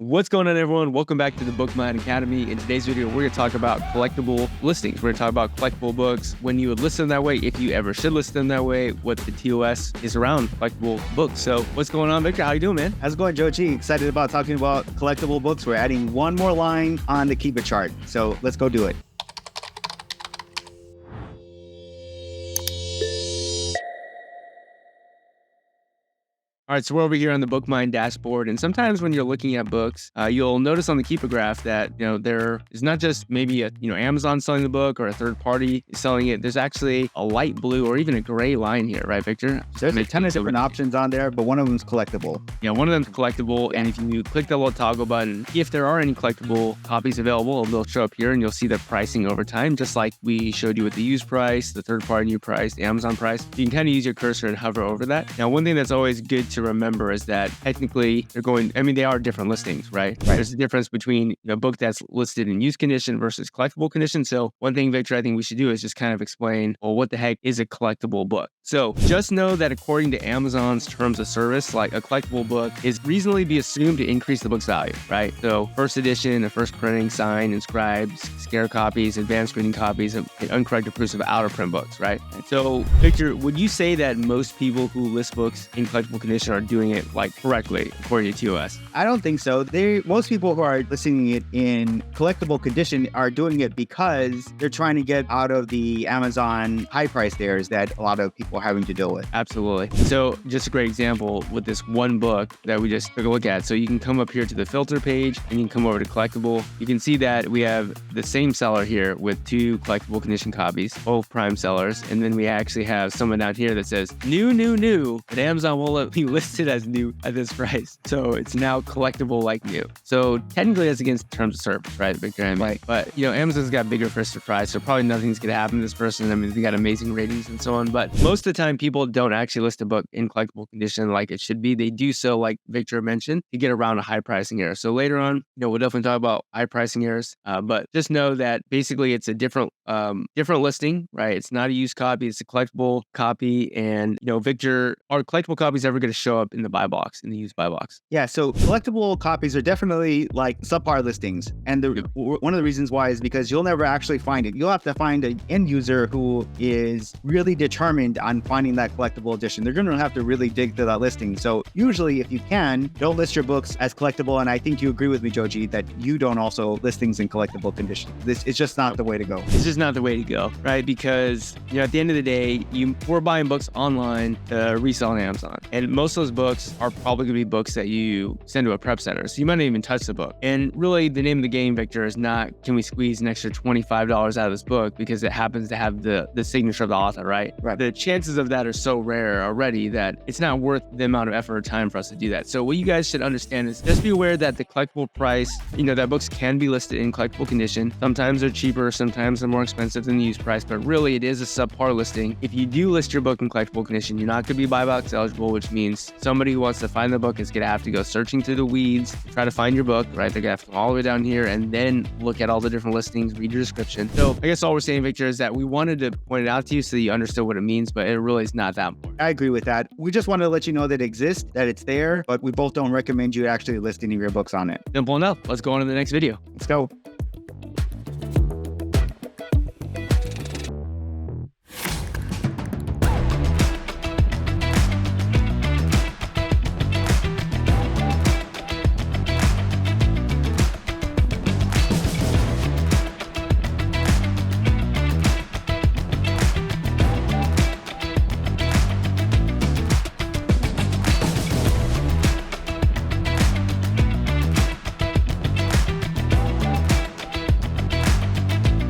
What's going on, everyone? Welcome back to the BookMine Academy. In today's video, we're going to talk about collectible listings. We're going to talk about collectible books, when you would list them that way, if you ever should list them that way, what the TOS is around collectible books. So what's going on, Victor? How you doing, man? How's it going, Joji? Excited about talking about collectible books. We're adding one more line on the Keep It chart. So let's go do it. All right, so we're over here on the BookMine dashboard, and sometimes when you're looking at books, you'll notice on the Keep It graph that there is not just maybe Amazon selling the book or a third party selling it. There's actually a light blue or even a gray line here, right, Victor? There's a ton of different options on there, but one of them is collectible. Yeah, one of them is collectible, and if you click the little toggle button, if there are any collectible copies available, they'll show up here, and you'll see the pricing over time, just like we showed you with the used price, the third party new price, the Amazon price. You can kind of use your cursor and hover over that. Now, one thing that's always good to remember is that technically they are different listings, right? There's a difference between a book that's listed in used condition versus collectible condition. So one thing, Victor, I think we should do is just kind of explain, well, what the heck is a collectible book? So just know that according to Amazon's terms of service, like a collectible book is reasonably be assumed to increase the book's value, right? So first edition, a first printing, signed, inscribed, scare copies, advanced reading copies, and uncorrected proofs of outer print books, right? So Victor, would you say that most people who list books in collectible condition are doing it correctly according to TOS? I don't think so. Most people who are listing it in collectible condition are doing it because they're trying to get out of the Amazon high price theirs that a lot of people are having to deal with. Absolutely. So just a great example with this one book that we just took a look at. So you can come up here to the filter page and you can come over to collectible. You can see that we have the same seller here with two collectible condition copies, both prime sellers. And then we actually have someone down here that says new, but Amazon won't let me list it as new at this price. So it's now collectible like new. So technically that's against terms of service, right, Victor? Right. But Amazon's got bigger fish to fry, so probably nothing's gonna happen to this person. I mean, they got amazing ratings and so on. But most of the time people don't actually list a book in collectible condition like it should be. They do so, like Victor mentioned, to get around a high pricing error. So later on, we'll definitely talk about high pricing errors. But just know that basically it's a different listing, right? It's not a used copy, it's a collectible copy. And Victor, are collectible copies ever going to show up in the buy box, in the used buy box? Yeah, so collectible copies are definitely like subpar listings. And one of the reasons why is because you'll never actually find it. You'll have to find an end user who is really determined on finding that collectible edition. They're going to have to really dig through that listing. So usually, if you can, don't list your books as collectible. And I think you agree with me, Joji, that you don't also list things in collectible condition. This is just not the way to go. It's just not the way to go, right? Because at the end of the day, we're buying books online to resell on Amazon. And most of those books are probably going to be books that you send to a prep center. So you might not even touch the book. And really, the name of the game, Victor, is not, can we squeeze an extra $25 out of this book because it happens to have the signature of the author, right? The chances of that are so rare already that it's not worth the amount of effort or time for us to do that. So what you guys should understand is just be aware that the collectible price, that books can be listed in collectible condition. Sometimes they're cheaper, sometimes they're more expensive than the used price, but really it is a subpar listing. If you do list your book in collectible condition, you're not going to be buy box eligible, which means somebody who wants to find the book is going to have to go searching through the weeds, try to find your book, right? They're going to have to come all the way down here and then look at all the different listings, read your description. So I guess all we're saying, Victor, is that we wanted to point it out to you so that you understood what it means, but it really is not that important. I agree with that. We just want to let you know that it exists, that it's there, but we both don't recommend you actually list any of your books on it. Simple enough. Let's go on to the next video. Let's go.